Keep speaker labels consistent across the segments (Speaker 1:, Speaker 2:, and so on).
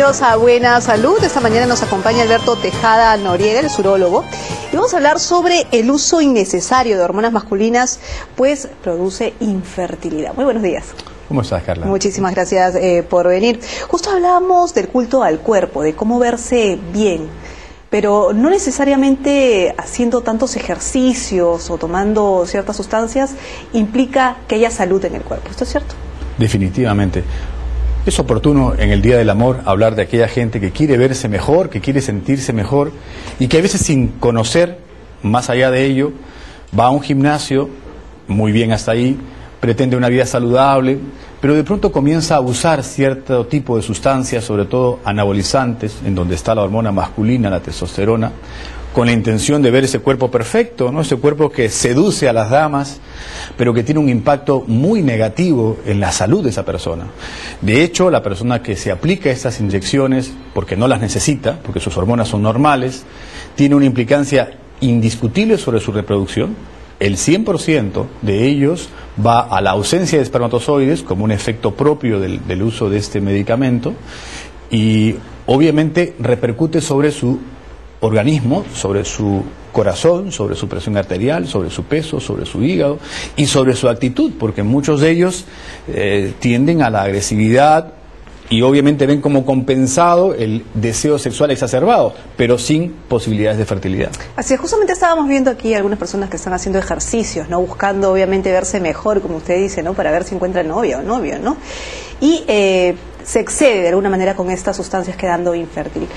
Speaker 1: bienvenidos a Buena Salud. Esta mañana nos acompaña Alberto Tejada Noriega, el urólogo, y vamos a hablar sobre el uso innecesario de hormonas masculinas, pues produce infertilidad. Muy buenos días.
Speaker 2: ¿Cómo estás, Carla?
Speaker 1: Muchísimas gracias por venir. Justo hablábamos del culto al cuerpo, de cómo verse bien, pero no necesariamente haciendo tantos ejercicios o tomando ciertas sustancias implica que haya salud en el cuerpo. ¿Esto es cierto?
Speaker 2: Definitivamente. Es oportuno en el Día del Amor hablar de aquella gente que quiere verse mejor, que quiere sentirse mejor y que a veces sin conocer, más allá de ello, va a un gimnasio, muy bien hasta ahí, pretende una vida saludable, pero de pronto comienza a usar cierto tipo de sustancias, sobre todo anabolizantes, en donde está la hormona masculina, la testosterona, con la intención de ver ese cuerpo perfecto, ¿no? Ese cuerpo que seduce a las damas, pero que tiene un impacto muy negativo en la salud de esa persona. De hecho, la persona que se aplica estas inyecciones, porque no las necesita, porque sus hormonas son normales, tiene una implicancia indiscutible sobre su reproducción. El 100% de ellos va a la ausencia de espermatozoides como un efecto propio del uso de este medicamento y obviamente repercute sobre su organismo, sobre su corazón, sobre su presión arterial, sobre su peso, sobre su hígado y sobre su actitud, porque muchos de ellos tienden a la agresividad y obviamente ven como compensado el deseo sexual exacerbado, pero sin posibilidades de fertilidad. Así es,
Speaker 1: justamente estábamos viendo aquí algunas personas que están haciendo ejercicios, ¿no? Buscando obviamente verse mejor, como usted dice, ¿no? Para ver si encuentran novia o novio, ¿no? Y se excede de alguna manera con estas sustancias quedando infértil.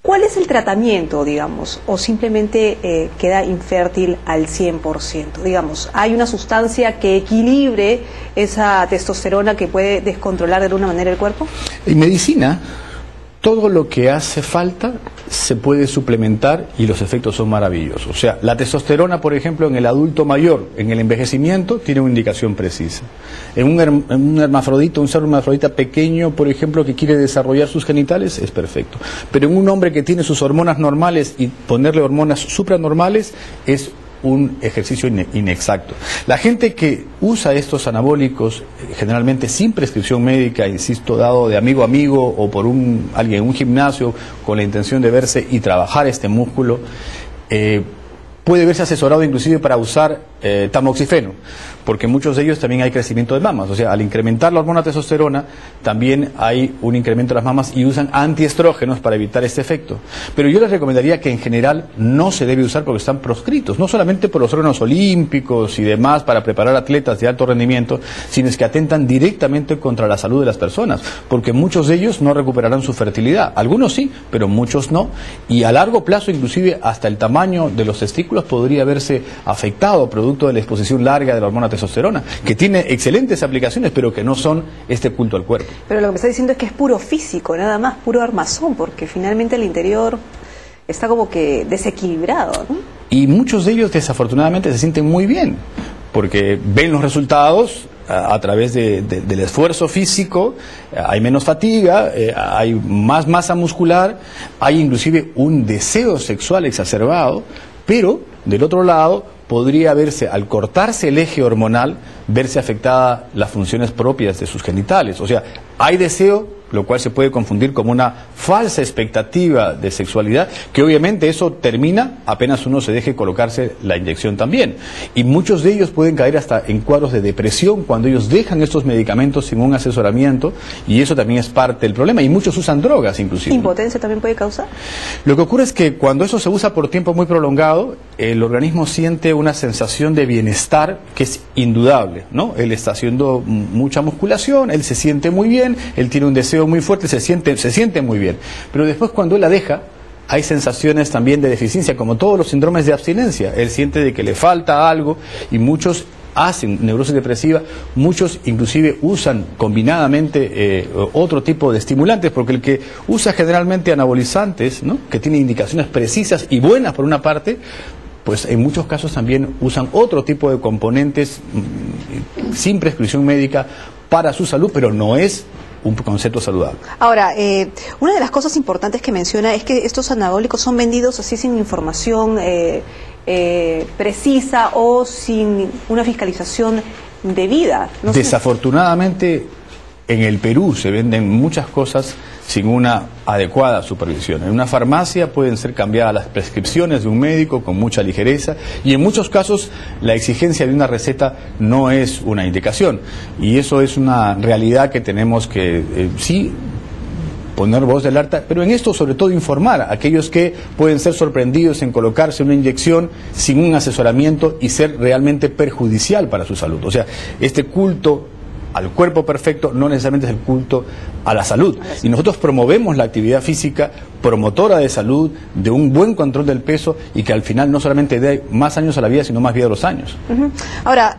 Speaker 1: ¿Cuál es el tratamiento, digamos, o simplemente queda infértil al 100%? Digamos, ¿hay una sustancia que equilibre esa testosterona que puede descontrolar de alguna manera el cuerpo?
Speaker 2: En medicina, todo lo que hace falta se puede suplementar y los efectos son maravillosos. O sea, la testosterona, por ejemplo, en el adulto mayor, en el envejecimiento, tiene una indicación precisa. En un hermafrodita, un ser hermafrodita pequeño, por ejemplo, que quiere desarrollar sus genitales, es perfecto. Pero en un hombre que tiene sus hormonas normales y ponerle hormonas supranormales es un ejercicio inexacto. La gente que usa estos anabólicos, generalmente sin prescripción médica, insisto, dado de amigo a amigo o por alguien en un gimnasio con la intención de verse y trabajar este músculo, puede verse asesorado inclusive para usar tamoxifeno, porque en muchos de ellos también hay crecimiento de mamas. O sea, al incrementar la hormona testosterona, también hay un incremento de las mamas y usan antiestrógenos para evitar este efecto. Pero yo les recomendaría que en general no se debe usar porque están proscritos, no solamente por los órganos olímpicos y demás para preparar atletas de alto rendimiento, sino es que atentan directamente contra la salud de las personas, porque muchos de ellos no recuperarán su fertilidad. Algunos sí, pero muchos no. Y a largo plazo, inclusive, hasta el tamaño de los testículos podría verse afectado producto de la exposición larga de la hormona testosterona, que tiene excelentes aplicaciones, pero que no son este culto al cuerpo.
Speaker 1: Pero lo que me está diciendo es que es puro físico, nada más, puro armazón, porque finalmente el interior está como que desequilibrado, ¿no?
Speaker 2: Y muchos de ellos, desafortunadamente, se sienten muy bien, porque ven los resultados a través del esfuerzo físico, hay menos fatiga, hay más masa muscular, hay inclusive un deseo sexual exacerbado, pero del otro lado podría verse, al cortarse el eje hormonal, verse afectada las funciones propias de sus genitales. O sea, hay deseo, lo cual se puede confundir como una falsa expectativa de sexualidad, que obviamente eso termina apenas uno se deje colocarse la inyección también. Y muchos de ellos pueden caer hasta en cuadros de depresión cuando ellos dejan estos medicamentos sin un asesoramiento, y eso también es parte del problema. Y muchos usan drogas inclusive.
Speaker 1: ¿Impotencia también puede causar?
Speaker 2: Lo que ocurre es que cuando eso se usa por tiempo muy prolongado, el organismo siente una sensación de bienestar que es indudable, ¿no? Él está haciendo mucha musculación, él se siente muy bien, él tiene un deseo muy fuerte, se siente muy bien. Pero después, cuando él la deja, hay sensaciones también de deficiencia, como todos los síndromes de abstinencia. Él siente de que le falta algo y muchos hacen neurosis depresiva, muchos inclusive usan combinadamente otro tipo de estimulantes, porque el que usa generalmente anabolizantes, ¿no?, que tienen indicaciones precisas y buenas por una parte, pues en muchos casos también usan otro tipo de componentes sin prescripción médica para su salud, pero no es un concepto saludable.
Speaker 1: Ahora, una de las cosas importantes que menciona es que estos anabólicos son vendidos así sin información precisa o sin una fiscalización debida.
Speaker 2: Desafortunadamente, en el Perú se venden muchas cosas sin una adecuada supervisión. En una farmacia pueden ser cambiadas las prescripciones de un médico con mucha ligereza y en muchos casos la exigencia de una receta no es una indicación, y eso es una realidad que tenemos que sí poner voz del alerta, pero en esto sobre todo informar a aquellos que pueden ser sorprendidos en colocarse una inyección sin un asesoramiento y ser realmente perjudicial para su salud. O sea, este culto al cuerpo perfecto no necesariamente es el culto a la salud. Y nosotros promovemos la actividad física promotora de salud, de un buen control del peso y que al final no solamente dé más años a la vida, sino más vida a los años.
Speaker 1: Ahora,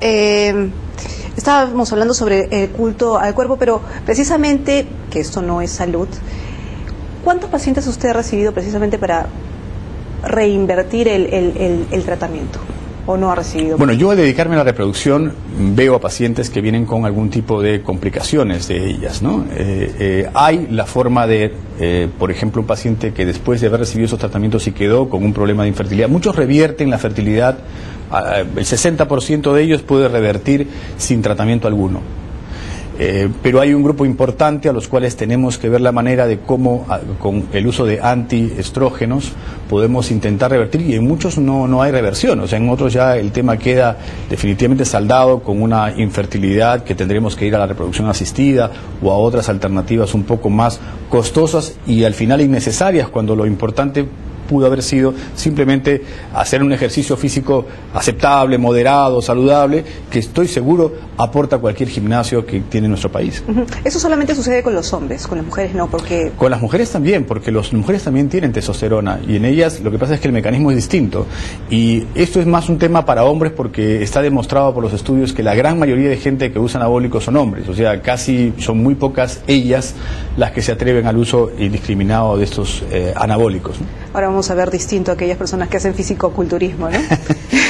Speaker 1: estábamos hablando sobre el culto al cuerpo, pero precisamente, que esto no es salud, ¿cuántos pacientes usted ha recibido precisamente para reinvertir el tratamiento? ¿O no ha recibido?
Speaker 2: Bueno, yo al dedicarme a la reproducción veo a pacientes que vienen con algún tipo de complicaciones de ellas, ¿no? Hay la forma de, por ejemplo, un paciente que después de haber recibido esos tratamientos y quedó con un problema de infertilidad. Muchos revierten la fertilidad, el 60% de ellos puede revertir sin tratamiento alguno. Pero hay un grupo importante a los cuales tenemos que ver la manera de cómo con el uso de antiestrógenos podemos intentar revertir, y en muchos no hay reversión. O sea, en otros ya el tema queda definitivamente saldado con una infertilidad que tendremos que ir a la reproducción asistida o a otras alternativas un poco más costosas y al final innecesarias, cuando lo importante pudo haber sido simplemente hacer un ejercicio físico aceptable, moderado, saludable, que estoy seguro aporta cualquier gimnasio que tiene nuestro país.
Speaker 1: Eso solamente sucede con los hombres, con las mujeres no, porque...
Speaker 2: Con las mujeres también, porque las mujeres también tienen testosterona y en ellas lo que pasa es que el mecanismo es distinto, y esto es más un tema para hombres porque está demostrado por los estudios que la gran mayoría de gente que usa anabólicos son hombres, o sea, casi son muy pocas ellas las que se atreven al uso indiscriminado de estos anabólicos, ¿no?
Speaker 1: Ahora vamos a ver distinto a aquellas personas que hacen fisicoculturismo, ¿no?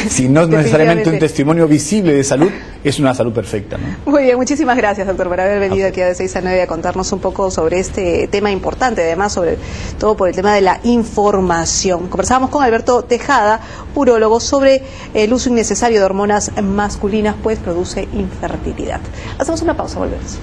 Speaker 2: Si no es necesariamente un testimonio visible de salud, es una salud perfecta, ¿no?
Speaker 1: Muy bien, muchísimas gracias, doctor, por haber venido aquí a De 6 a 9 a contarnos un poco sobre este tema importante, además sobre todo por el tema de la información. Conversábamos con Alberto Tejada, urólogo, sobre el uso innecesario de hormonas masculinas, pues produce infertilidad. Hacemos una pausa, volvemos.